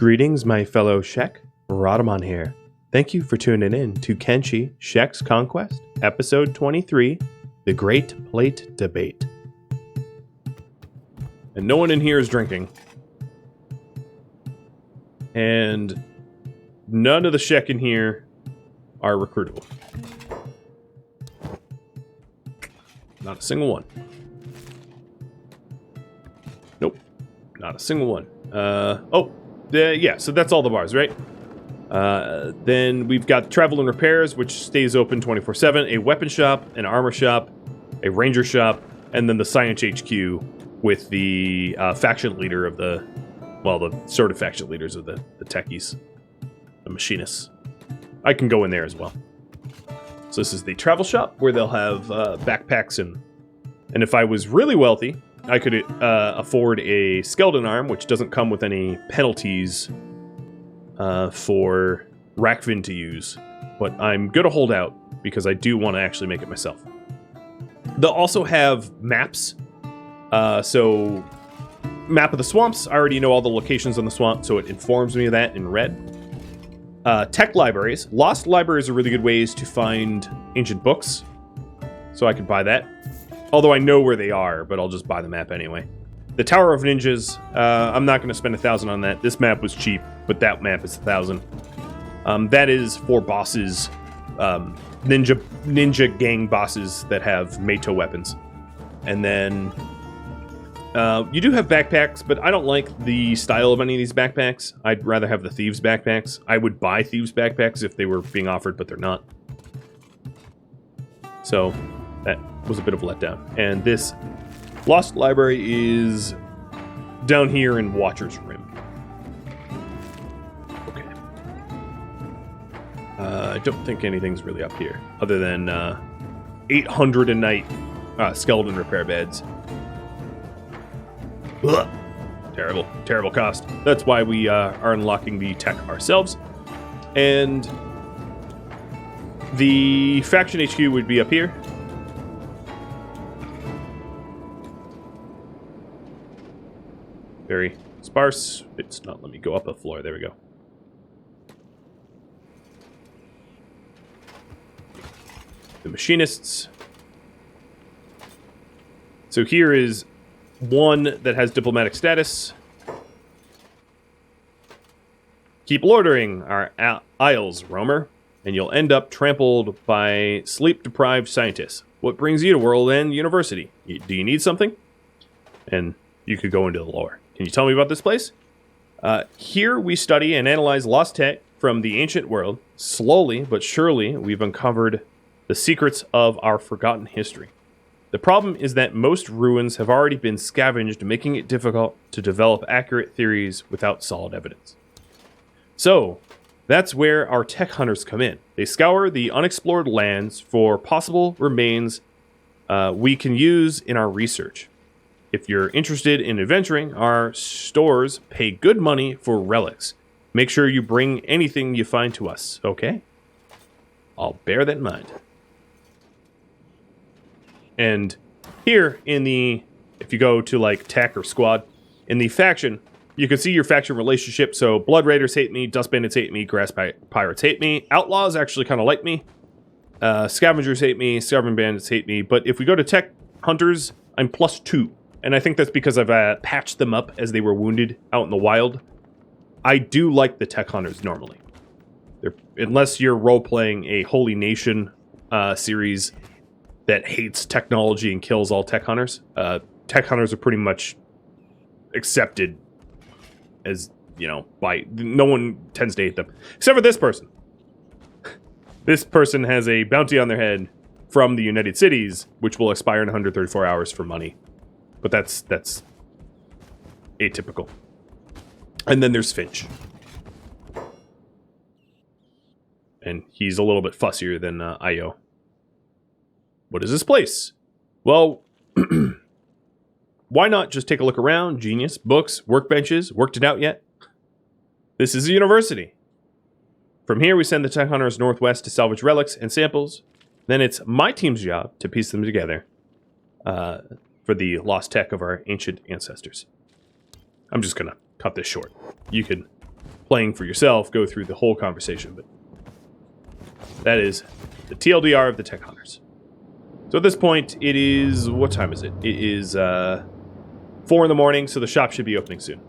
Greetings, my fellow Shek. Rhadamant here. Thank you for tuning in to Kenshi Shek's Conquest, Episode 23, The Great Plate Debate. And no one in here is drinking. And none of the Shek in here are recruitable. Not a single one. Nope. Not a single one. Yeah, so that's all the bars, right? Then we've got Travel and Repairs, which stays open 24/7, a weapon shop, an armor shop, a ranger shop, and then the Science HQ with the faction leader of the sort of faction leaders of the techies, the Machinists. I can go in there as well. So this is the travel shop where they'll have backpacks and if I was really wealthy, I could afford a skeleton arm, which doesn't come with any penalties for Rakvin to use, but I'm going to hold out because I do want to actually make it myself. They'll also have maps. So, map of the swamps. I already know all the locations on the swamp, so it informs me of that in red. Tech libraries. Lost libraries are really good ways to find ancient books, so I could buy that. Although I know where they are, but I'll just buy the map anyway. The Tower of Ninjas, I'm not going to spend 1,000 on that. This map was cheap, but that map is 1,000. That is for bosses, ninja gang bosses that have Meito weapons. And then you do have backpacks, but I don't like the style of any of these backpacks. I'd rather have the Thieves backpacks. I would buy Thieves backpacks if they were being offered, but they're not. So that was a bit of a letdown. And this Lost Library is down here in Watcher's Rim. Okay. I don't think anything's really up here, other than 800 a night skeleton repair beds. Ugh. Terrible cost. That's why we are unlocking the tech ourselves. And the faction HQ would be up here. Very sparse. It's not letting me go up a floor. There we go. The Machinists. So here is one that has diplomatic status. Keep loitering our aisles, roamer, and you'll end up trampled by sleep-deprived scientists. What brings you to World End University? Do you need something? And you could go into the lore. Can you tell me about this place? Here we study and analyze lost tech from the ancient world. Slowly but surely, we've uncovered the secrets of our forgotten history. The problem is that most ruins have already been scavenged, making it difficult to develop accurate theories without solid evidence. So, that's where our tech hunters come in. They scour the unexplored lands for possible remains we can use in our research. If you're interested in adventuring, our stores pay good money for relics. Make sure you bring anything you find to us, okay? I'll bear that in mind. And here in the, if you go to like tech or squad, in the faction, you can see your faction relationship. So Blood Raiders hate me, Dust Bandits hate me, Grass Pirates hate me, Outlaws actually kind of like me, Scavengers hate me, Scavenging Bandits hate me. But if we go to Tech Hunters, I'm +2. And I think that's because I've patched them up as they were wounded out in the wild. I do like the Tech Hunters normally. Unless you're role-playing a Holy Nation series that hates technology and kills all Tech Hunters. Tech Hunters are pretty much accepted as, by... No one tends to hate them. Except for this person. This person has a bounty on their head from the United Cities, which will expire in 134 hours for money. But that's atypical. And then there's Finch. And he's a little bit fussier than Io. What is this place? Well, why not just take a look around? Genius, books, workbenches, worked it out yet? This is a university. From here, we send the tech hunters northwest to salvage relics and samples. Then it's my team's job to piece them together. For the lost tech of our ancient ancestors. I'm just gonna cut this short. You can playing for yourself, go through the whole conversation. But that is the TLDR of the Tech Hunters. So at this point, it is... What time is it? It is 4 in the morning, so the shop should be opening soon.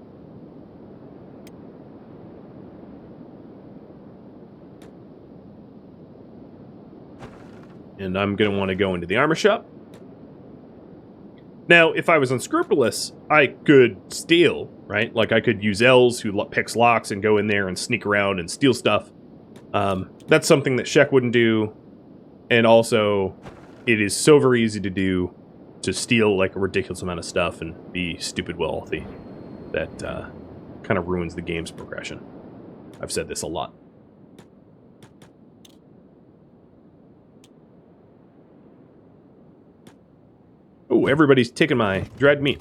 And I'm going to want to go into the armor shop. Now, if I was unscrupulous, I could steal, right? Like, I could use Els who picks locks and go in there and sneak around and steal stuff. That's something that Shek wouldn't do. And also, it is so very easy to do, to steal, like, a ridiculous amount of stuff and be stupid wealthy. That kind of ruins the game's progression. I've said this a lot. Oh, everybody's taking my dried meat.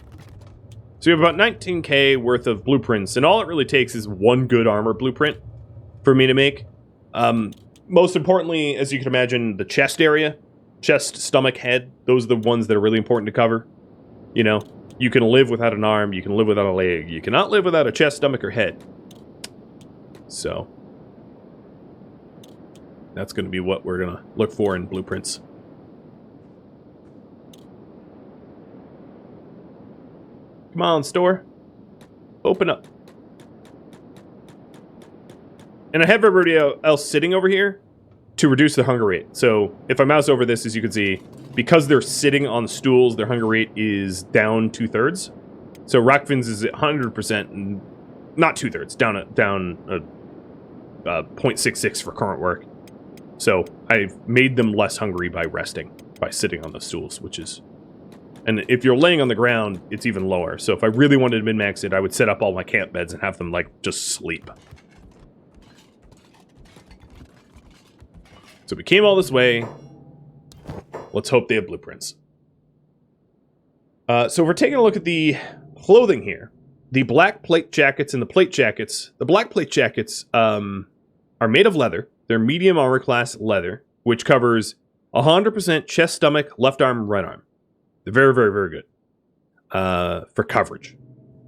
So we have about 19k worth of blueprints, and all it really takes is one good armor blueprint for me to make. Most importantly, as you can imagine, the chest area, chest, stomach, head, those are the ones that are really important to cover. You know, you can live without an arm, you can live without a leg, you cannot live without a chest, stomach, or head. So, that's going to be what we're going to look for in blueprints. Come on, store. Open up. And I have everybody else sitting over here to reduce the hunger rate. So if I mouse over this, as you can see, because they're sitting on stools, their hunger rate is down 2/3. So Rockfin's is at 100%, and not 2/3, down 0.66 for current work. So I've made them less hungry by resting, by sitting on the stools, which is... And if you're laying on the ground, it's even lower. So if I really wanted to min-max it, I would set up all my camp beds and have them, like, just sleep. So we came all this way. Let's hope they have blueprints. So we're taking a look at the clothing here. The black plate jackets and the plate jackets. The black plate jackets are made of leather. They're medium armor class leather, which covers 100% chest, stomach, left arm, right arm. They're very, very, very good for coverage.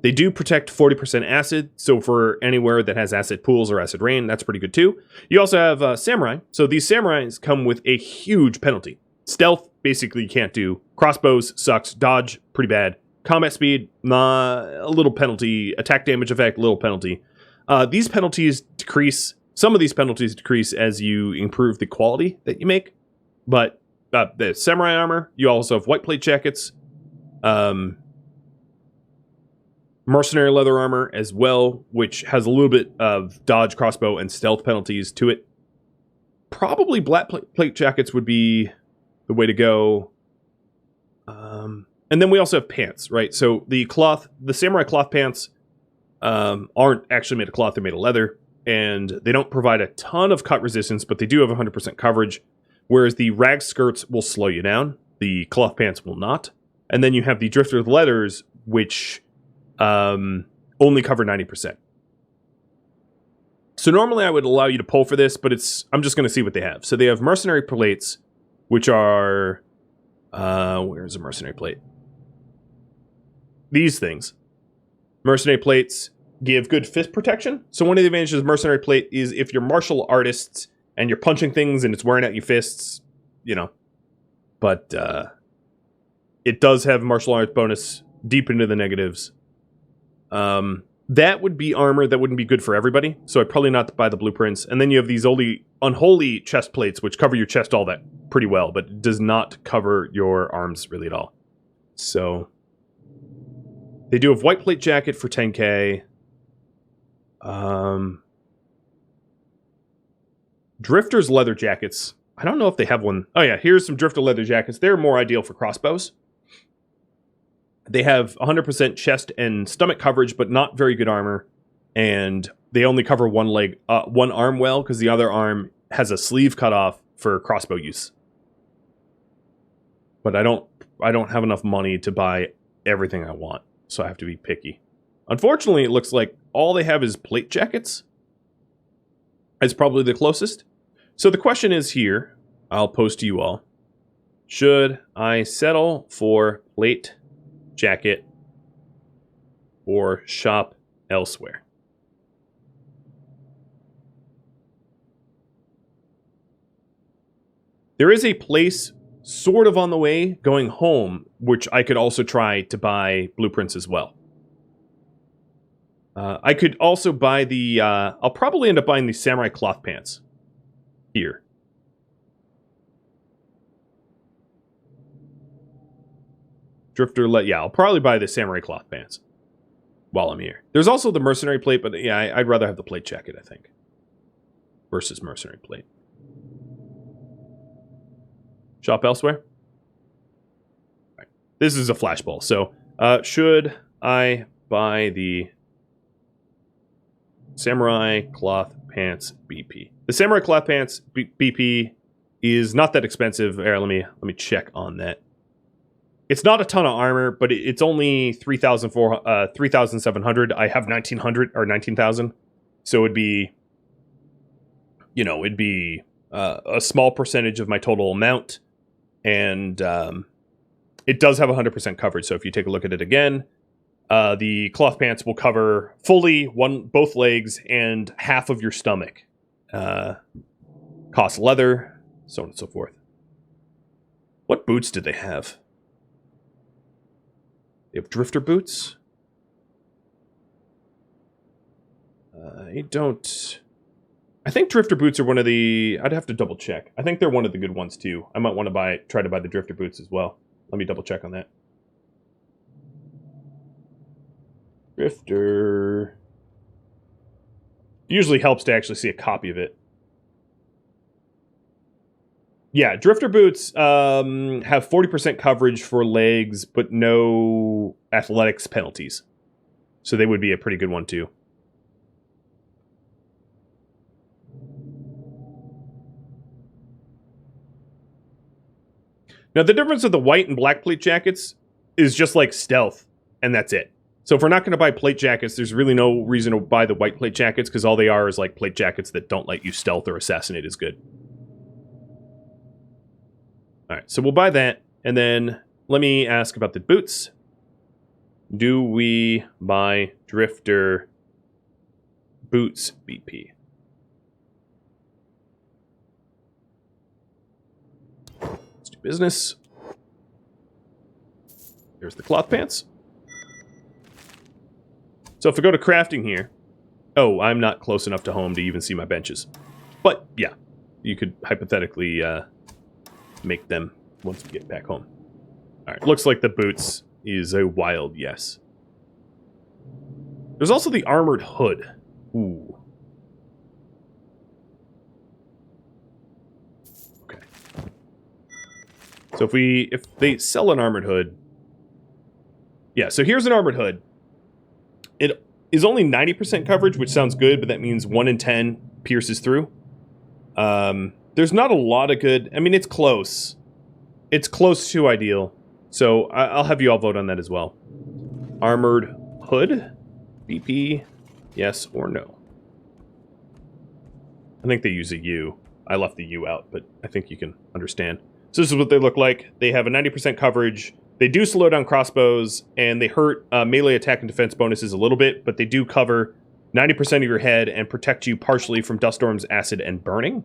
They do protect 40% acid, so for anywhere that has acid pools or acid rain, that's pretty good too. You also have samurai. So these samurais come with a huge penalty. Stealth, basically you can't do. Crossbows sucks. Dodge, pretty bad. Combat speed, a little penalty. Attack damage effect, little penalty. These penalties decrease. Some of these penalties decrease as you improve the quality that you make, but the samurai armor, you also have white plate jackets, mercenary leather armor as well, which has a little bit of dodge, crossbow, and stealth penalties to it. Probably black plate jackets would be the way to go. And then we also have pants, right? So the samurai cloth pants aren't actually made of cloth, they're made of leather, and they don't provide a ton of cut resistance, but they do have 100% coverage. Whereas the rag skirts will slow you down. The cloth pants will not. And then you have the drifter leathers, which only cover 90%. So normally I would allow you to pull for this, but I'm just going to see what they have. So they have mercenary plates, which are... where's a mercenary plate? These things. Mercenary plates give good fist protection. So one of the advantages of mercenary plate is if you're martial artists... and you're punching things and it's wearing out your fists, you know. But it does have martial arts bonus deep into the negatives. That would be armor that wouldn't be good for everybody, so I'd probably not buy the blueprints. And then you have these unholy chest plates, which cover your chest all that pretty well, but it does not cover your arms really at all. So they do have white plate jacket for 10k. Drifter's leather jackets. I don't know if they have one. Oh yeah, here's some Drifter leather jackets. They're more ideal for crossbows. They have 100% chest and stomach coverage, but not very good armor. And they only cover one arm well, because the other arm has a sleeve cut off for crossbow use. But I don't have enough money to buy everything I want, so I have to be picky. Unfortunately, it looks like all they have is plate jackets. It's probably the closest. So the question is here, I'll post to you all. Should I settle for plate jacket or shop elsewhere? There is a place sort of on the way going home, which I could also try to buy blueprints as well. I could also buy the... I'll probably end up buying the samurai cloth pants here. Drifter, yeah, I'll probably buy the samurai cloth pants while I'm here. There's also the mercenary plate, but yeah, I'd rather have the plate jacket, I think, versus mercenary plate. Shop elsewhere? Right. This is a flashball, so should I buy the samurai cloth pants BP? The samurai cloth pants BP is not that expensive. Here, let me check on that. It's not a ton of armor, but it's only 3,700. I have 1,900 or 19,000, so it'd be, you know, it'd be a small percentage of my total amount, and it does have 100% coverage. So if you take a look at it again, the cloth pants will cover fully both legs and half of your stomach. Cost leather, so on and so forth. What boots did they have? They have drifter boots? I don't... I think drifter boots are one of the... I'd have to double check. I think they're one of the good ones too. I might want to try to buy the drifter boots as well. Let me double check on that. Drifter... Usually helps to actually see a copy of it. Yeah, drifter boots have 40% coverage for legs, but no athletics penalties. So they would be a pretty good one, too. Now, the difference with the white and black plate jackets is just like stealth, and that's it. So if we're not going to buy plate jackets, there's really no reason to buy the white plate jackets, because all they are is like plate jackets that don't let you stealth or assassinate as good. Alright, so we'll buy that, and then let me ask about the boots. Do we buy drifter boots BP? Let's do business. There's the cloth pants. So if I go to crafting here... Oh, I'm not close enough to home to even see my benches. But, yeah, you could hypothetically... make them once we get back home. Alright, looks like the boots is a wild yes. There's also the armored hood. Ooh. Okay. So if they sell an armored hood... Yeah, so here's an armored hood. It is only 90% coverage, which sounds good, but that means 1 in 10 pierces through. There's not a lot of good... I mean, it's close. It's close to ideal. So I'll have you all vote on that as well. Armored hood? BP? Yes or no? I think they use a U. I left the U out, but I think you can understand. So this is what they look like. They have a 90% coverage. They do slow down crossbows, and they hurt melee attack and defense bonuses a little bit, but they do cover 90% of your head and protect you partially from dust storms, acid, and burning,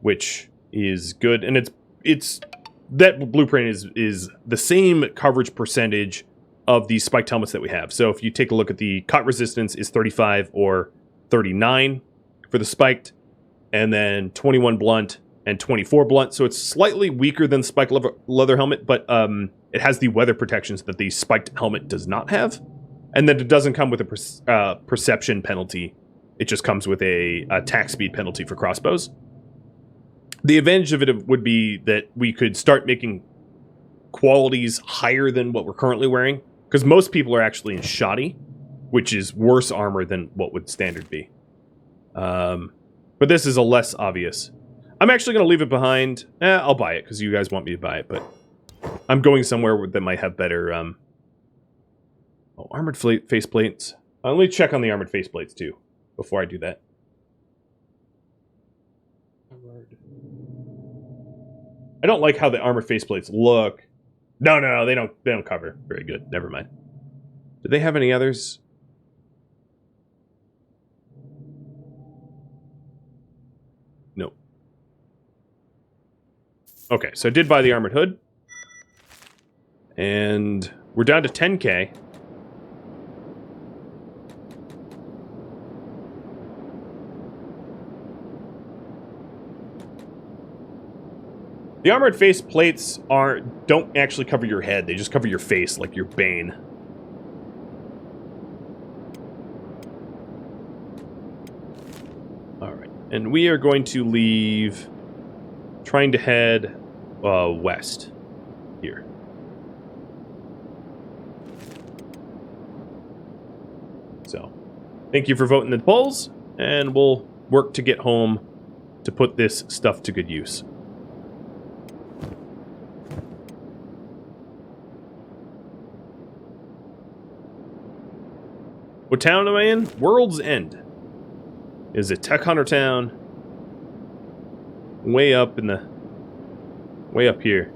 which is good. And it's that blueprint is the same coverage percentage of the spiked helmets that we have. So if you take a look at the cut resistance is 35 or 39 for the spiked, and then 21 blunt and 24 blunt. So it's slightly weaker than spiked leather helmet, but it has the weather protections that the spiked helmet does not have. And then it doesn't come with a perception penalty. It just comes with a attack speed penalty for crossbows. The advantage of it would be that we could start making qualities higher than what we're currently wearing, because most people are actually in shoddy, which is worse armor than what would standard be. But this is a less obvious. I'm actually going to leave it behind. I'll buy it, because you guys want me to buy it, but I'm going somewhere that might have better... armored faceplates. Let me check on the armored faceplates, too, before I do that. I don't like how the armored faceplates look. No, they don't cover. Very good. Never mind. Do they have any others? No. Okay, so I did buy the armored hood. And we're down to 10k. The armored face plates don't actually cover your head. They just cover your face, like your Bane. Alright, and we are going to leave, trying to head west here. So, thank you for voting the polls, and we'll work to get home to put this stuff to good use. What town am I in? World's End. Is a tech hunter town. Way up here.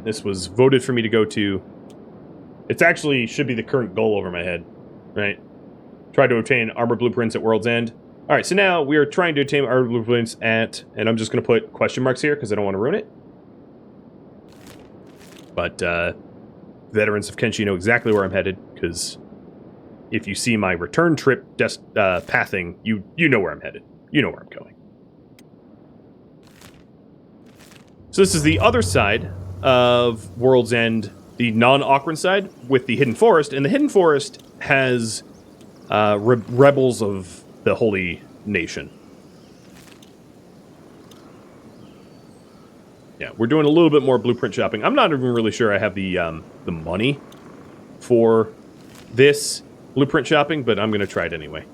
This was voted for me to go to. It's actually should be the current goal over my head, right? Try to obtain armor blueprints at World's End. All right, so now we are trying to obtain armor blueprints at, and I'm just going to put question marks here because I don't want to ruin it. But veterans of Kenshi know exactly where I'm headed, because if you see my return trip pathing, you know where I'm headed. You know where I'm going. So this is the other side of World's End, the non-Auckland side, with the Hidden Forest, and the Hidden Forest has rebels of the Holy Nation. Yeah, we're doing a little bit more blueprint shopping. I'm not even really sure I have the money for this blueprint shopping, but I'm going to try it anyway.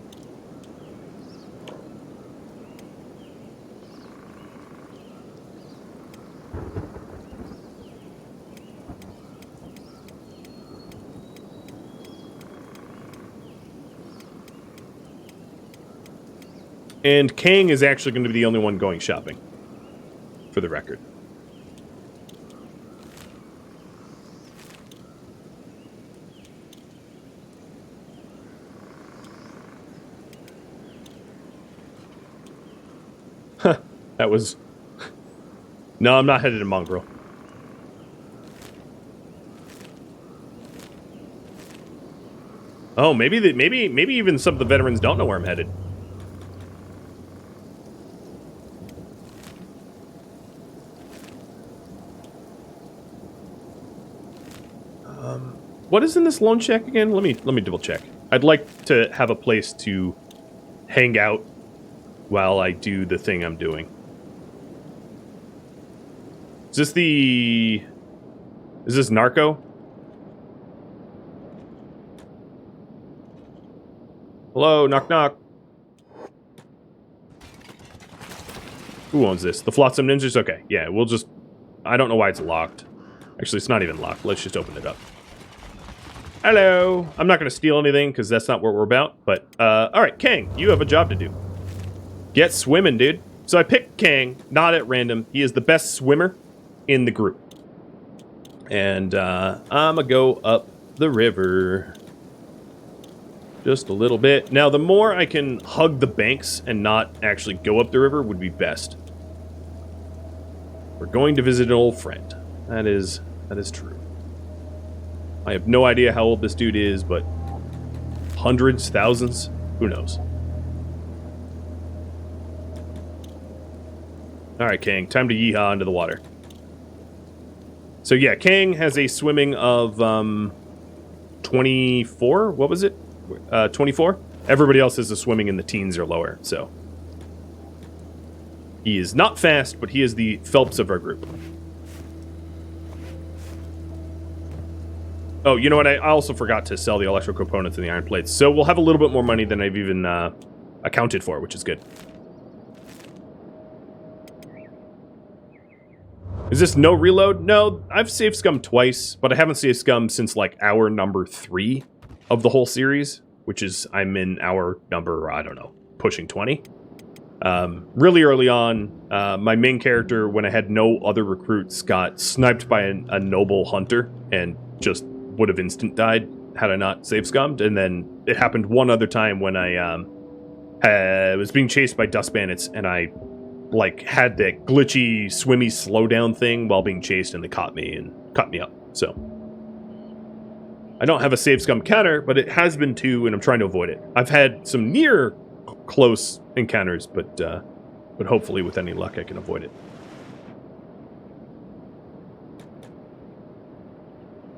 And King is actually going to be the only one going shopping, for the record. That was... No, I'm not headed to Mongrel. Oh, maybe even some of the veterans don't know where I'm headed. What is in this loan check again? Let me double check. I'd like to have a place to hang out while I do the thing I'm doing. Is this Narco? Hello, knock knock. Who owns this? The Flotsam Ninjas? Okay, yeah, we'll just... I don't know why it's locked. Actually, it's not even locked. Let's just open it up. Hello. I'm not going to steal anything, because that's not what we're about. But, alright, Kang, you have a job to do. Get swimming, dude. So I picked Kang, not at random. He is the best swimmer in the group. And, I'm going to go up the river. Just a little bit. Now, the more I can hug the banks and not actually go up the river would be best. We're going to visit an old friend. That is true. I have no idea how old this dude is, but hundreds, thousands, who knows? Alright, Kang, time to yeehaw into the water. So yeah, Kang has a swimming of 24? What was it? 24? Everybody else has a swimming in the teens or lower, so. He is not fast, but he is the Phelps of our group. Oh, you know what? I also forgot to sell the electrical components and the iron plates. So we'll have a little bit more money than I've even accounted for, which is good. Is this no reload? No, I've saved scum twice, but I haven't saved scum since like hour number 3 of the whole series, which is I'm in hour number, I don't know, pushing 20. Really early on, my main character, when I had no other recruits, got sniped by a noble hunter and just would have instant died had I not save scummed. And then it happened one other time when I was being chased by dust bandits and I like had that glitchy, swimmy slowdown thing while being chased, and they caught me up. So I don't have a save scum counter, but it has been 2, and I'm trying to avoid it. I've had some near close encounters, but hopefully with any luck I can avoid it.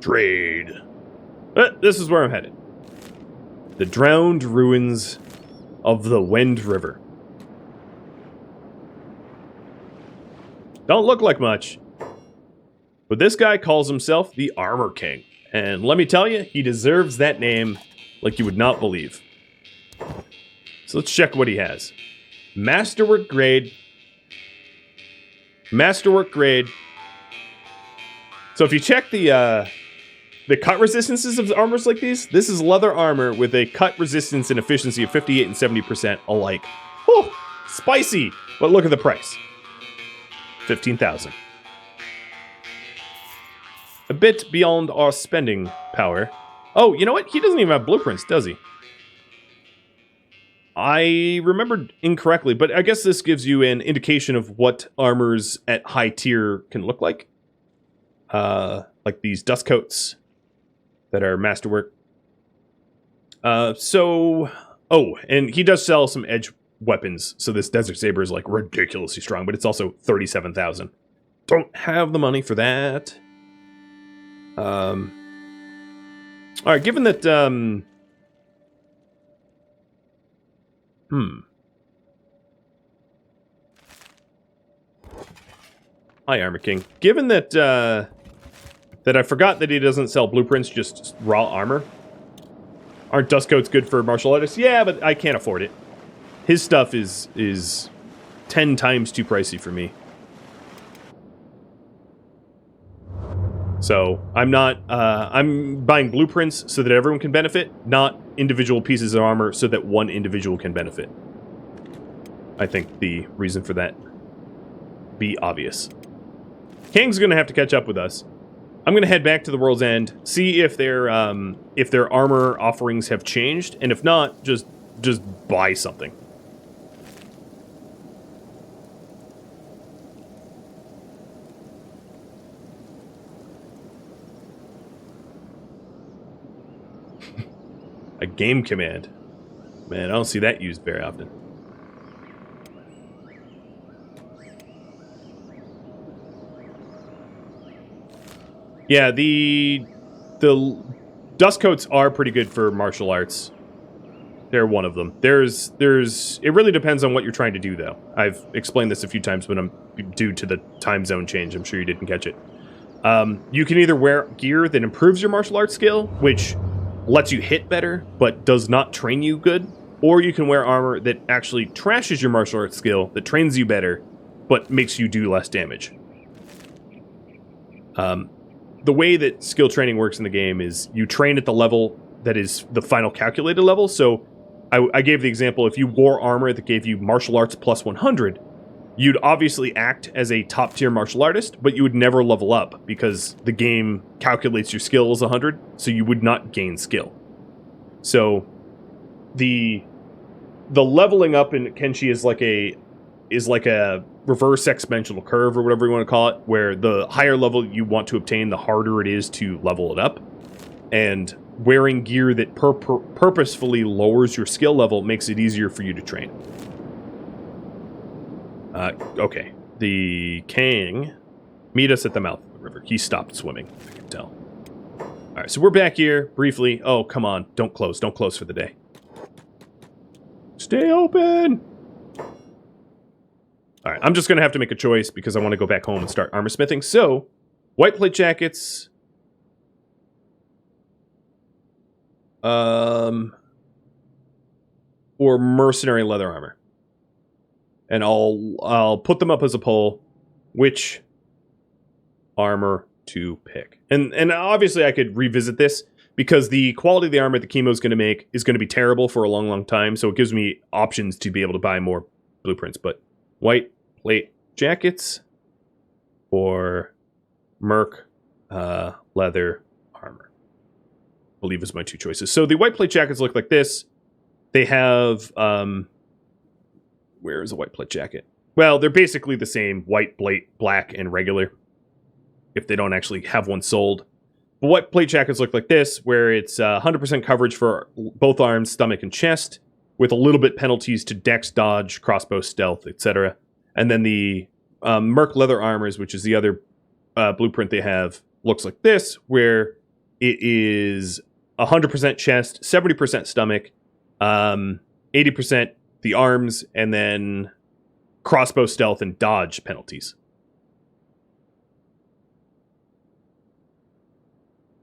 Trade. This is where I'm headed. The drowned ruins of the Wind River. Don't look like much, but this guy calls himself the Armor King. And let me tell you, he deserves that name like you would not believe. So let's check what he has. Masterwork grade. Masterwork grade. So if you check the cut resistances of armors like these, this is leather armor with a cut resistance and efficiency of 58 and 70% alike. Whew, spicy! But look at the price. 15,000. A bit beyond our spending power. Oh, you know what? He doesn't even have blueprints, does he? I remembered incorrectly, but I guess this gives you an indication of what armors at high tier can look like. Like these dust coats that are masterwork. Oh, and he does sell some edge weapons, so this Desert Saber is like ridiculously strong, but it's also 37,000. Don't have the money for that. Alright, given that, Hi, Armor King. Given that, that I forgot that he doesn't sell blueprints, just raw armor. Aren't dust coats good for martial artists? Yeah, but I can't afford it. His stuff is 10 times too pricey for me. So I'm not, I'm buying blueprints so that everyone can benefit, not individual pieces of armor so that one individual can benefit. I think the reason for that be obvious. Kang's gonna have to catch up with us. I'm gonna head back to the World's End, see if their armor offerings have changed, and if not, just buy something. A game command. Man, I don't see that used very often. Yeah, the dust coats are pretty good for martial arts. They're one of them. There's it really depends on what you're trying to do, though. I've explained this a few times, but I'm due to the time zone change. I'm sure you didn't catch it. You can either wear gear that improves your martial arts skill, which lets you hit better, but does not train you good, or you can wear armor that actually trashes your martial arts skill, that trains you better, but makes you do less damage. The way that skill training works in the game is you train at the level that is the final calculated level. So I gave the example, if you wore armor that gave you martial arts plus 100, you'd obviously act as a top tier martial artist, but you would never level up because the game calculates your skill as 100, so you would not gain skill. So the leveling up in Kenshi is like a reverse exponential curve, or whatever you want to call it, where the higher level you want to obtain, the harder it is to level it up. And wearing gear that purposefully lowers your skill level makes it easier for you to train. Okay. The Kang, meet us at the mouth of the river. He stopped swimming, I can tell. Alright, so we're back here, briefly. Oh, come on. Don't close for the day. Stay open! Alright, I'm just going to have to make a choice because I want to go back home and start armor smithing. So, white plate jackets. Or mercenary leather armor. And I'll put them up as a poll. Which armor to pick? And obviously I could revisit this because the quality of the armor that Chemo's going to make is going to be terrible for a long, long time. So it gives me options to be able to buy more blueprints. But white plate jackets or merc leather armor, I believe is my two choices. So the white plate jackets look like this. They have where is a white plate jacket? Well, they're basically the same, white, black, and regular, if they don't actually have one sold. But white plate jackets look like this, where it's 100% coverage for both arms, stomach, and chest, with a little bit penalties to dex, dodge, crossbow, stealth, etc. And then the Merc leather armors, which is the other blueprint they have, looks like this, where it is 100% chest, 70% stomach, 80% the arms, and then crossbow, stealth, and dodge penalties.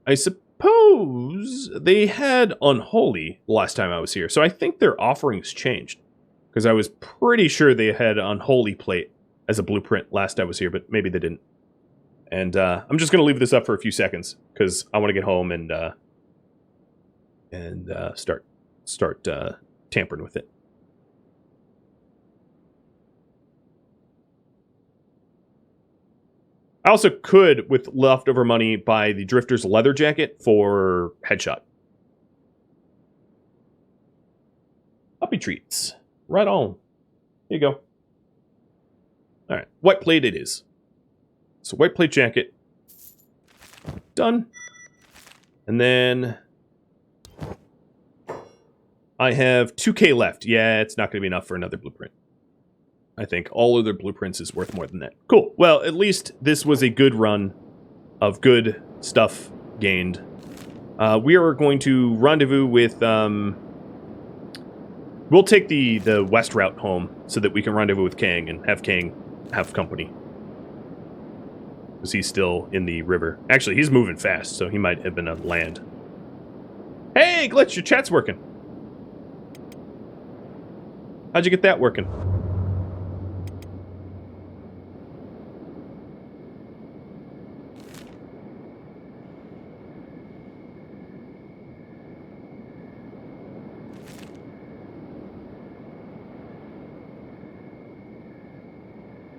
I suppose they had Unholy last time I was here, so I think their offerings changed. Because I was pretty sure they had Unholy plate as a blueprint last I was here, but maybe they didn't. And I'm just going to leave this up for a few seconds, because I want to get home and start tampering with it. I also could, with leftover money, buy the Drifter's leather jacket for headshot. Puppy treats. Right on. Here you go. Alright, white plate it is. So white plate jacket. Done. And then I have 2K left. Yeah, it's not going to be enough for another blueprint. I think all other blueprints is worth more than that. Cool. Well, at least this was a good run of good stuff gained. We are going to rendezvous with... we'll take the west route home so that we can rendezvous with Kang and have Kang have company. Because he's still in the river. Actually, he's moving fast, so he might have been on land. Hey, Glitch, your chat's working. How'd you get that working?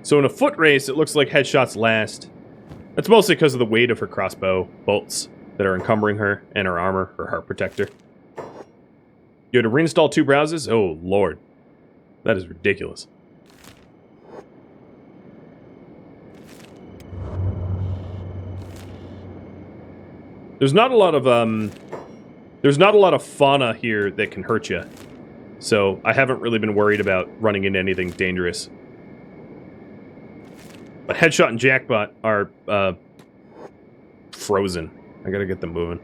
So in a foot race, it looks like headshots last. That's mostly because of the weight of her crossbow bolts that are encumbering her, and her armor, her heart protector. You had to reinstall 2 browsers? Oh, lord. That is ridiculous. There's not a lot of fauna here that can hurt you. So I haven't really been worried about running into anything dangerous. But Headshot and Jackbot are frozen. I gotta get them moving.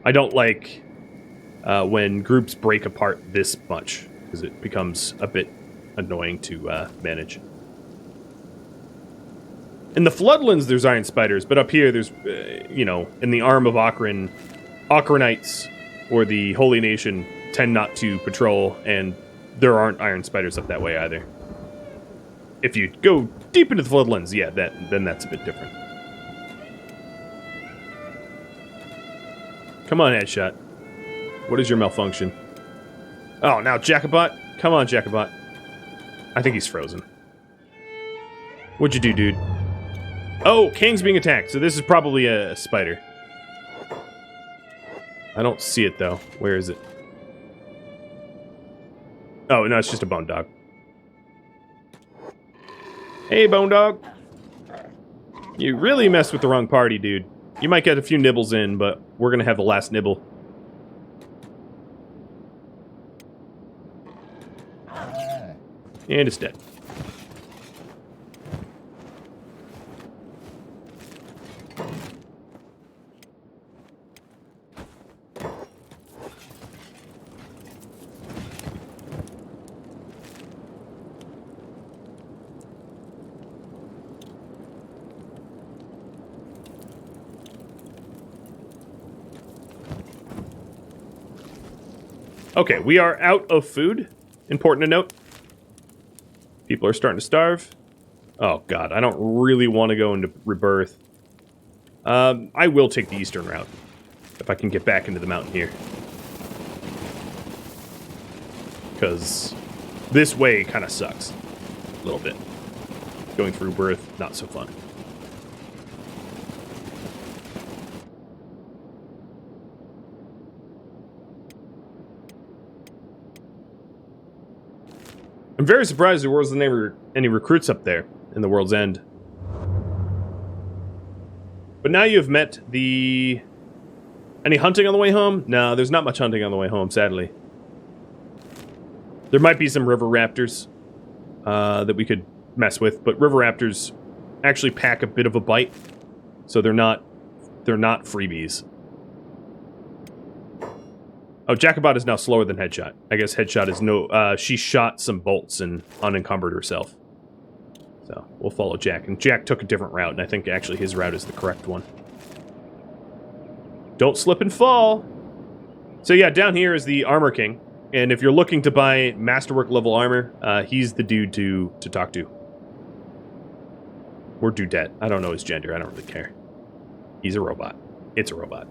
I don't like when groups break apart this much, because it becomes a bit annoying to manage. In the Floodlands, there's Iron Spiders, but up here, there's, you know, in the Arm of Okran, Okranites, or the Holy Nation, tend not to patrol, and there aren't Iron Spiders up that way either. If you go deep into the Floodlands, yeah, then that's a bit different. Come on, Headshot. What is your malfunction? Oh, now Jacobot? Come on, Jacobot. I think he's frozen. What'd you do, dude? Oh, Kang's being attacked, so this is probably a spider. I don't see it, though. Where is it? Oh, no, it's just a bone dog. Hey, Bone Dog. You really messed with the wrong party, dude. You might get a few nibbles in, but we're gonna have the last nibble. And it's dead. Okay, we are out of food. Important to note. People are starting to starve. Oh god, I don't really want to go into Rebirth. I will take the eastern route, if I can get back into the mountain here. Because this way kind of sucks. A little bit. Going through Rebirth, not so fun. I'm I'm very surprised there wasn't any recruits up there in the World's End. But now you've met the... Any hunting on the way home? No, there's not much hunting on the way home, sadly. There might be some river raptors that we could mess with, but river raptors actually pack a bit of a bite, so they're not freebies. Oh, Jacobot is now slower than Headshot. I guess Headshot is no... she shot some bolts and unencumbered herself. So, we'll follow Jack. And Jack took a different route, and I think actually his route is the correct one. Don't slip and fall! So yeah, down here is the Armor King. And if you're looking to buy Masterwork level armor, he's the dude to talk to. Or Dudette. I don't know his gender. I don't really care. He's a robot. It's a robot.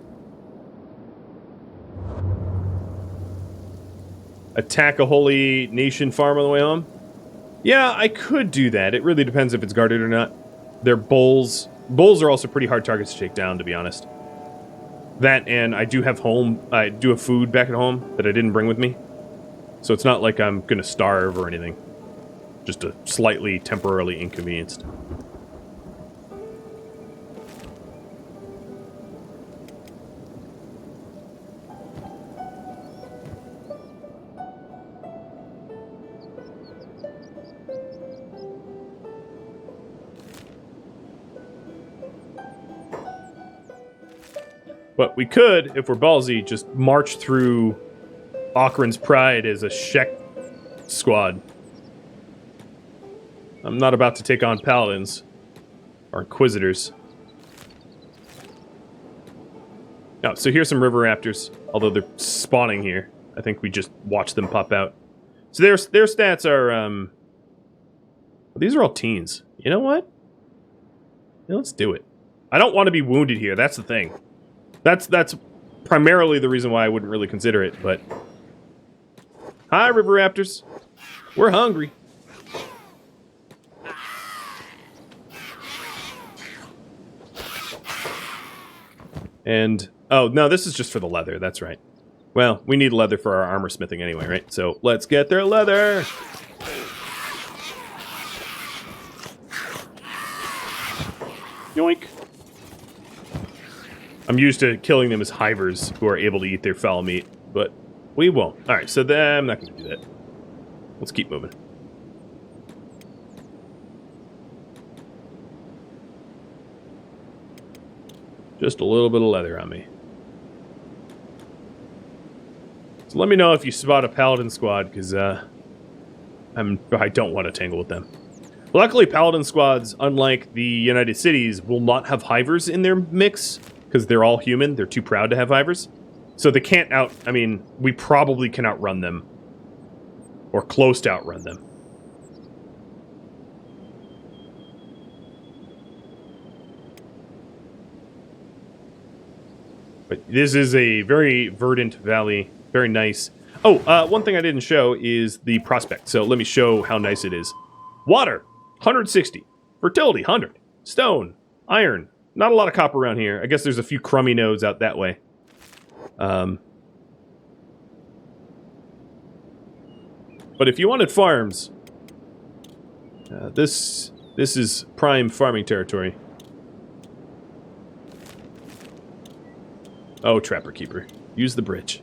Attack a holy nation farm on the way home? Yeah, I could do that. It really depends if it's guarded or not. They're bulls. Bulls are also pretty hard targets to take down, to be honest. That, and I do have food back at home that I didn't bring with me. So it's not like I'm gonna starve or anything. Just a slightly temporarily inconvenienced. But we could, if we're ballsy, just march through Ocaran's Pride as a Shek squad. I'm not about to take on Paladins. Or Inquisitors. Oh, so here's some River Raptors. Although they're spawning here. I think we just watch them pop out. So their stats are, these are all teens. You know what? Yeah, let's do it. I don't want to be wounded here, that's the thing. That's primarily the reason why I wouldn't really consider it, but... Hi, River Raptors. We're hungry. And... Oh, no, this is just for the leather, that's right. Well, we need leather for our armor smithing anyway, right? So, let's get their leather! Yoink. I'm used to killing them as hivers who are able to eat their foul meat, but we won't. Alright, so then I'm not going to do that. Let's keep moving. Just a little bit of leather on me. So let me know if you spot a Paladin squad, because I don't want to tangle with them. Luckily, Paladin squads, unlike the United Cities, will not have hivers in their mix, because they're all human. They're too proud to have hivers. So they can't I mean, we probably can outrun them. Or close to outrun them. But this is a very verdant valley. Very nice. Oh, one thing I didn't show is the prospect. So let me show how nice it is. Water, 160. Fertility, 100. Stone, iron. Not a lot of copper around here. I guess there's a few crummy nodes out that way. But if you wanted farms, this is prime farming territory. Oh, Trapper Keeper. Use the bridge.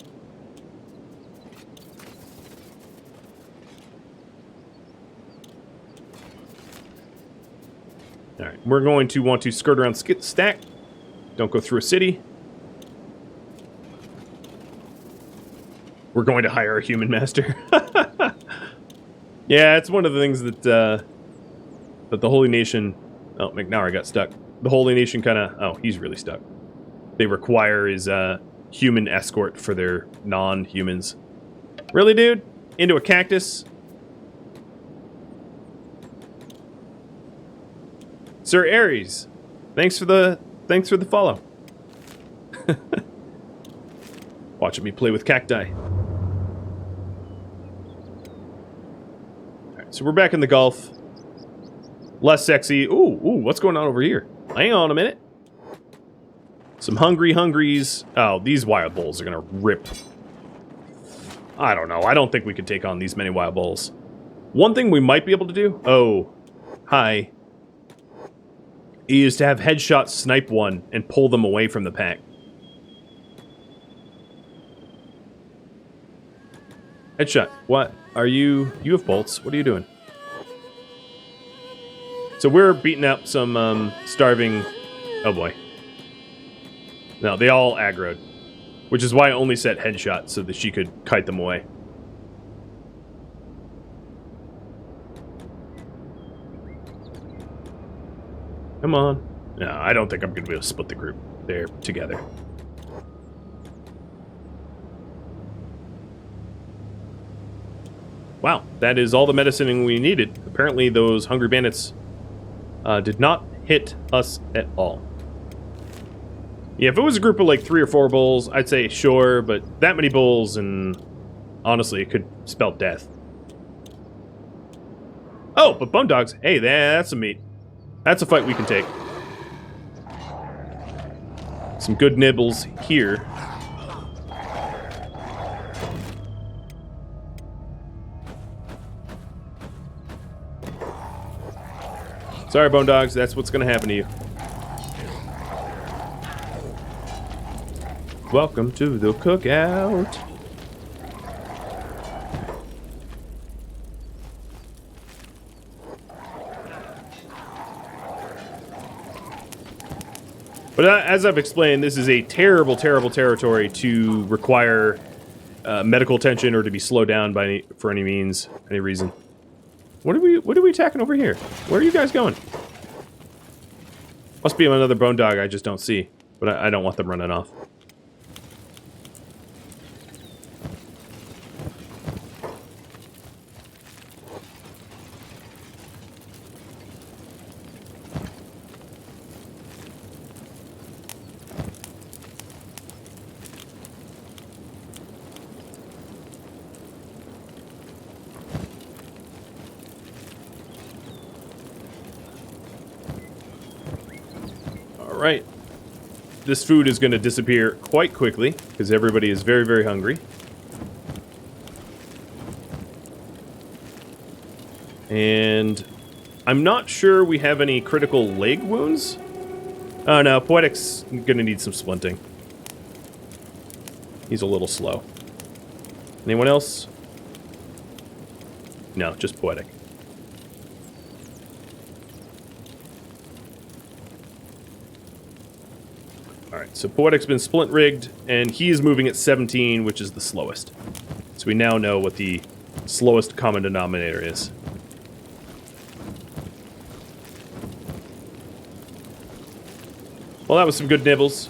Alright, we're going to want to skirt around Stack. Don't go through a city. We're going to hire a human master. Yeah, it's one of the things that that the Holy Nation... Oh, McNauer got stuck. The Holy Nation kind of... Oh, he's really stuck. They require is a human escort for their non-humans. Really, dude? Into a cactus? Sir Ares, thanks for the follow. Watching me play with cacti. Alright, so we're back in the Gulf. Less sexy. Ooh, what's going on over here? Hang on a minute. Some hungries. Oh, these wild bulls are gonna rip. I don't know. I don't think we could take on these many wild bulls. One thing we might be able to do... Oh, hi. Is to have headshots snipe one and pull them away from the pack. Headshot. What? Are you... You have bolts. What are you doing? So we're beating up some starving... Oh boy. No, they all aggroed. Which is why I only set headshots, so that she could kite them away. Come on. No, I don't think I'm going to be able to split the group. They're together. Wow, that is all the medicining we needed. Apparently those hungry bandits did not hit us at all. Yeah, if it was a group of like 3 or 4 bulls, I'd say sure, but that many bulls, and honestly, it could spell death. Oh, but bone dogs. Hey, that's some meat. That's a fight we can take. Some good nibbles here. Sorry, bone dogs, that's what's gonna happen to you. Welcome to the cookout. But as I've explained, this is a terrible, terrible territory to require medical attention or to be slowed down by for any means, any reason. What are we attacking over here? Where are you guys going? Must be another bone dog I just don't see, but I don't want them running off. Right. This food is going to disappear quite quickly because everybody is very, very hungry. And I'm not sure we have any critical leg wounds. Oh no, Poetic's going to need some splinting. He's a little slow. Anyone else? No, just Poetic. Alright, so Poetic's been splint rigged, and he's moving at 17, which is the slowest. So we now know what the slowest common denominator is. Well, that was some good nibbles.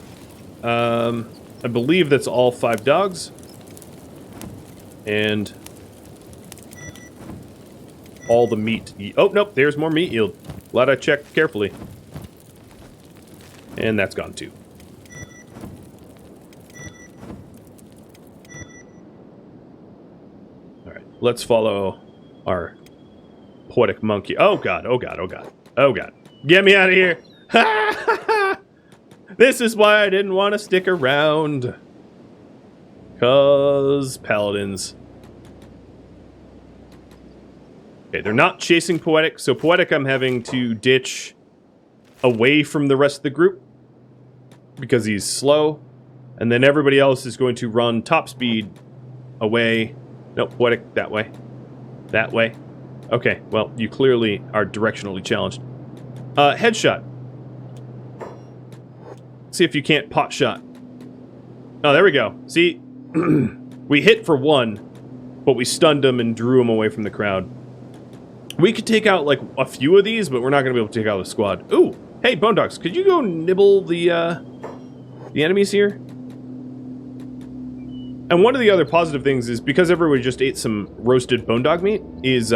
I believe that's all 5 dogs. And all the meat. Oh, nope, there's more meat yield. Glad I checked carefully. And that's gone too. Let's follow our poetic monkey. Oh god, oh god, oh god, oh god. Get me out of here! This is why I didn't want to stick around. 'Cause paladins. Okay, they're not chasing Poetic, so Poetic I'm having to ditch away from the rest of the group because he's slow, and then everybody else is going to run top speed away. Nope, Poetic, that way. That way. Okay, well, you clearly are directionally challenged. Headshot. See if you can't pot shot. Oh, there we go. See, we hit for 1, but we stunned him and drew him away from the crowd. We could take out, like, a few of these, but we're not going to be able to take out a squad. Ooh, hey, Bone Dogs, could you go nibble the enemies here? And one of the other positive things is, because everybody just ate some roasted bone dog meat, is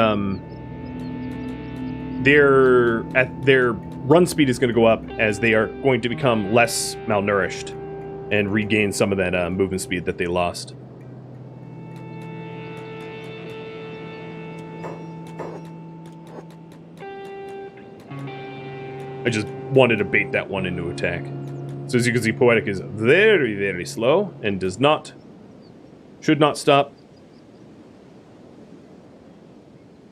their run speed is going to go up as they are going to become less malnourished and regain some of that movement speed that they lost. I just wanted to bait that one into attack. So as you can see, Poetic is very, very slow and should not stop.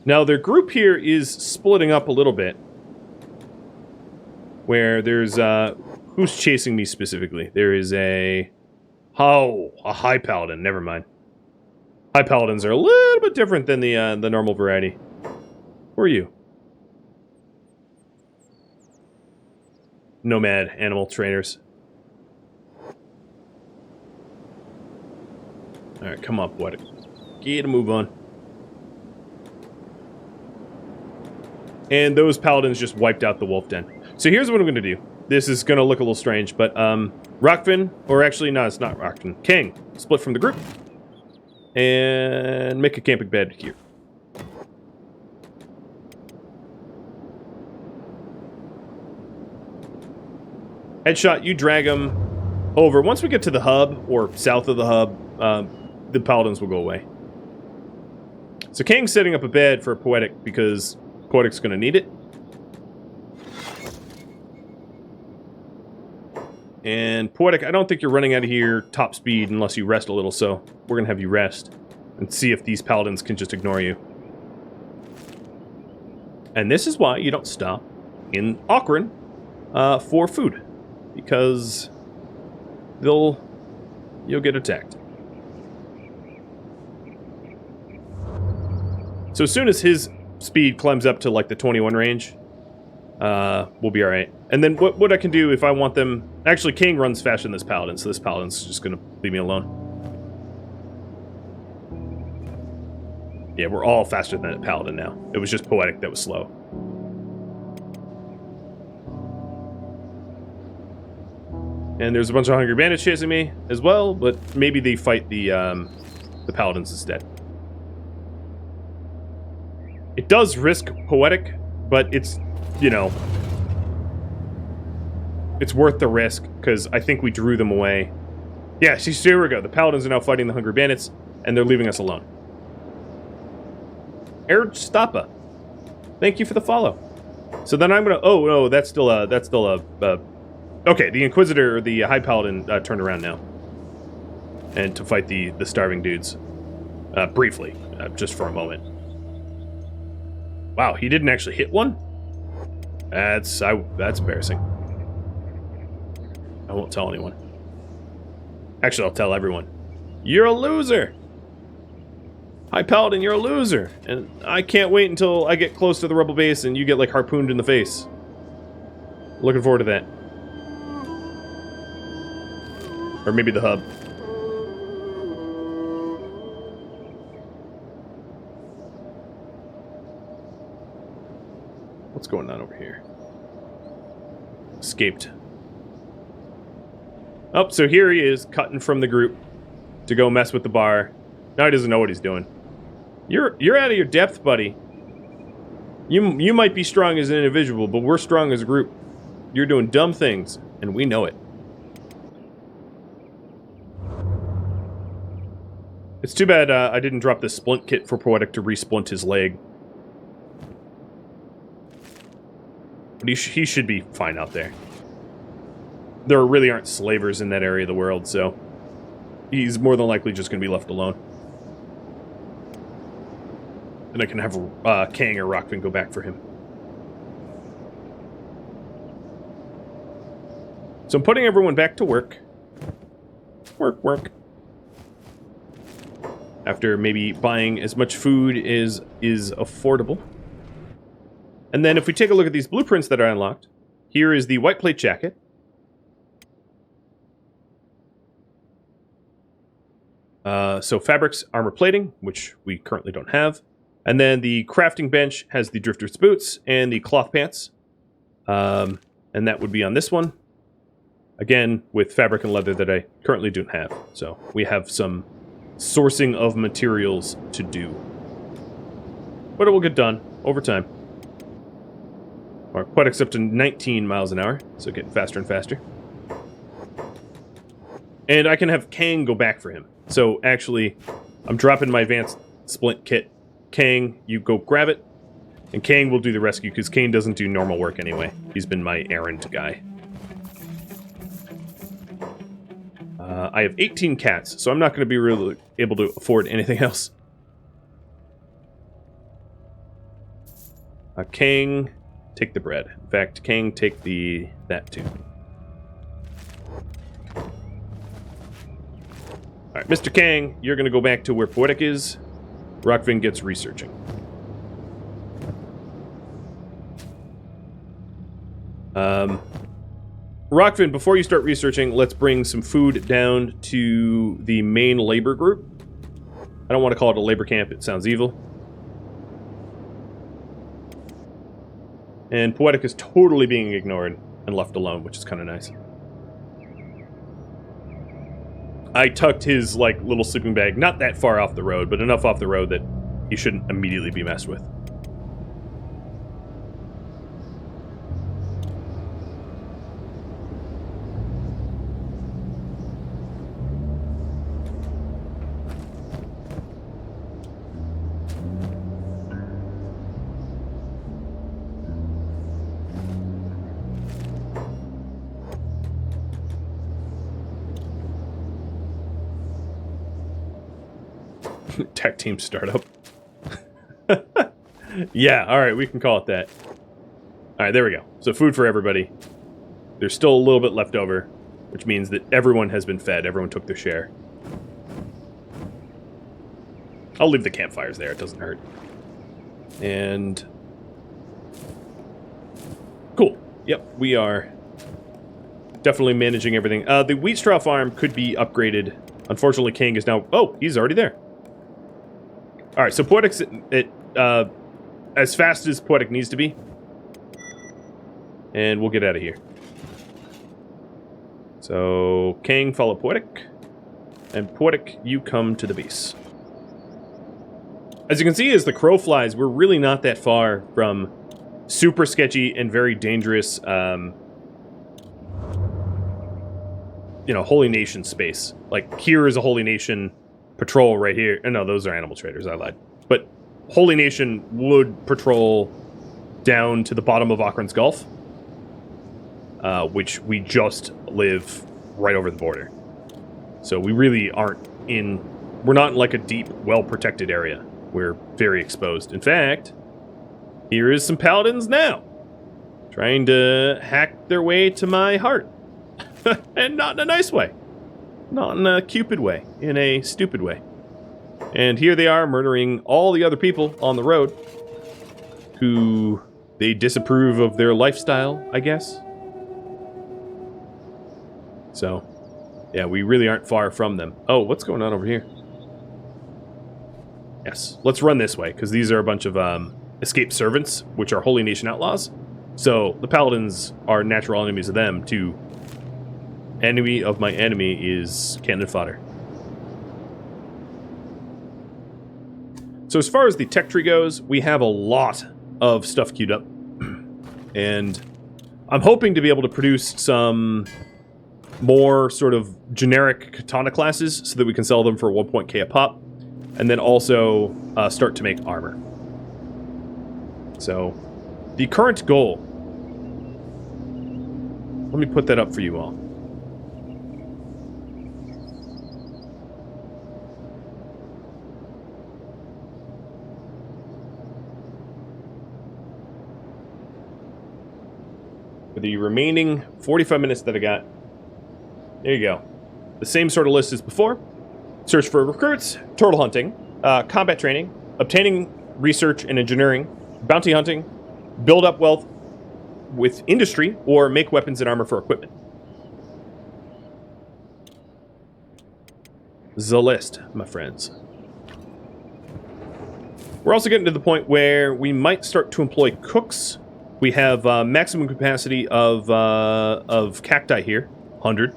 Now, their group here is splitting up a little bit. Where there's, who's chasing me specifically? There is a High Paladin, never mind. High Paladins are a little bit different than the normal variety. Who are you? Nomad animal trainers. Alright, come on, what? Get a move on. And those paladins just wiped out the wolf den. So here's what I'm going to do. This is going to look a little strange, but Rockfin, or actually, no, it's not Rockfin. King, split from the group. And make a camping bed here. Headshot, you drag them over. Once we get to the hub, or south of the hub, the paladins will go away. So King's setting up a bed for Poetic, because Poetic's going to need it. And Poetic, I don't think you're running out of here top speed unless you rest a little, so we're going to have you rest and see if these paladins can just ignore you. And this is why you don't stop in Okran for food, because you'll get attacked. So as soon as his speed climbs up to like the 21 range, we'll be alright. And then what I can do if I want them... Actually, King runs faster than this Paladin, so this Paladin's just going to leave me alone. Yeah, we're all faster than that Paladin now. It was just Poetic that was slow. And there's a bunch of Hungry Bandits chasing me as well, but maybe they fight the Paladins instead. It does risk Poetic, but it's, you know... It's worth the risk, because I think we drew them away. Yeah, see, here we go. The Paladins are now fighting the Hungry Bandits, and they're leaving us alone. Erj Stappa, thank you for the follow. So then I'm gonna... Oh, no, that's still a... Okay, the Inquisitor, or the High Paladin, turned around now. And to fight the starving dudes. Briefly, just for a moment. Wow, he didn't actually hit one? That's embarrassing. I won't tell anyone. Actually, I'll tell everyone. You're a loser! Hi, Paladin, you're a loser! And I can't wait until I get close to the rebel base and you get, like, harpooned in the face. Looking forward to that. Or maybe the hub. What's going on over here? Escaped. Oh, so here he is, cutting from the group to go mess with the bar. Now he doesn't know what he's doing. You're out of your depth, buddy. You might be strong as an individual, but we're strong as a group. You're doing dumb things, and we know it. It's too bad I didn't drop this splint kit for Poetic to resplint his leg. But he should be fine out there. There really aren't slavers in that area of the world, so he's more than likely just going to be left alone. And I can have Kang or Rockfin go back for him. So I'm putting everyone back to work. Work. After maybe buying as much food as is affordable. And then if we take a look at these blueprints that are unlocked, here is the white plate jacket. So fabrics, armor plating, which we currently don't have. And then the crafting bench has the drifter's boots and the cloth pants. And that would be on this one. Again, with fabric and leather that I currently don't have. So we have some sourcing of materials to do. But it will get done over time. Our Poetic's up to 19 miles an hour, so getting faster and faster. And I can have Kang go back for him. So actually, I'm dropping my advanced splint kit. Kang, you go grab it. And Kang will do the rescue, because Kang doesn't do normal work anyway. He's been my errand guy. I have 18 cats, so I'm not going to be really able to afford anything else. King, take the bread. In fact, King, take that too. Alright, Mr. King, you're going to go back to where Poetic is. Rockvin gets researching. Rockvin, before you start researching, let's bring some food down to the main labor group. I don't want to call it a labor camp, it sounds evil. And Poetic is totally being ignored and left alone, which is kind of nice. I tucked his, like, little sleeping bag not that far off the road, but enough off the road that he shouldn't immediately be messed with. Tech team startup. Yeah, alright, we can call it that. Alright, there we go. So food for everybody. There's still a little bit left over, which means that everyone has been fed. Everyone took their share. I'll leave the campfires there, it doesn't hurt. And... cool. Yep, we are definitely managing everything. The wheat straw farm could be upgraded. Unfortunately, King is now... oh, he's already there. Alright, so Poetic's as fast as Poetic needs to be. And we'll get out of here. So, King, follow Poetic. And Poetic, you come to the base. As you can see, as the crow flies, we're really not that far from super sketchy and very dangerous, you know, Holy Nation space. Like, here is a Holy Nation patrol right here. No, those are animal traders, I lied. But Holy Nation would patrol down to the bottom of Akron's Gulf, which we just live right over the border. So we really aren't in... we're not in like a deep, well-protected area. We're very exposed. In fact, here is some paladins now, trying to hack their way to my heart. And not in a nice way. Not in a Cupid way. In a stupid way. And here they are murdering all the other people on the road who they disapprove of their lifestyle, I guess. So, yeah, we really aren't far from them. Oh, what's going on over here? Yes, let's run this way, because these are a bunch of escaped servants, which are Holy Nation outlaws. So, the paladins are natural enemies of them, too. Enemy of my enemy is cannon fodder. So as far as the tech tree goes, we have a lot of stuff queued up. And I'm hoping to be able to produce some more sort of generic katana classes so that we can sell them for 1.k a pop. And then also start to make armor. So the current goal... let me put that up for you all. For the remaining 45 minutes that I got, there you go. The same sort of list as before. Search for recruits, turtle hunting, combat training, obtaining research and engineering, bounty hunting, build up wealth with industry, or make weapons and armor for equipment. The list, my friends. We're also getting to the point where we might start to employ cooks. We have maximum capacity of cacti here, 100.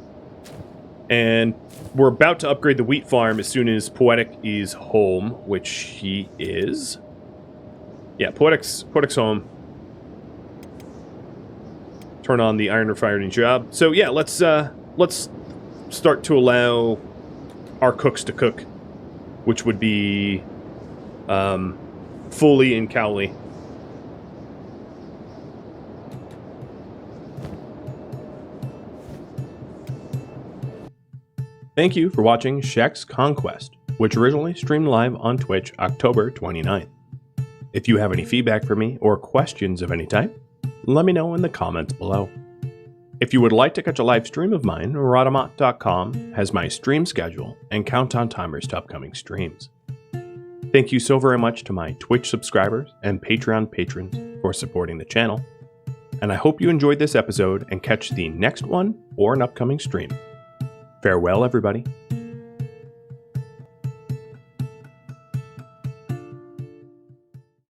And we're about to upgrade the wheat farm as soon as Poetic is home, which he is. Yeah, Poetic's home. Turn on the iron refining job. So yeah, let's start to allow our cooks to cook, which would be Foley and Cowley. Thank you for watching Shek's Conquest, which originally streamed live on Twitch October 29th. If you have any feedback for me or questions of any type, let me know in the comments below. If you would like to catch a live stream of mine, Rhadamant.com has my stream schedule and countdown timers to upcoming streams. Thank you so very much to my Twitch subscribers and Patreon patrons for supporting the channel, and I hope you enjoyed this episode and catch the next one or an upcoming stream. Farewell, everybody.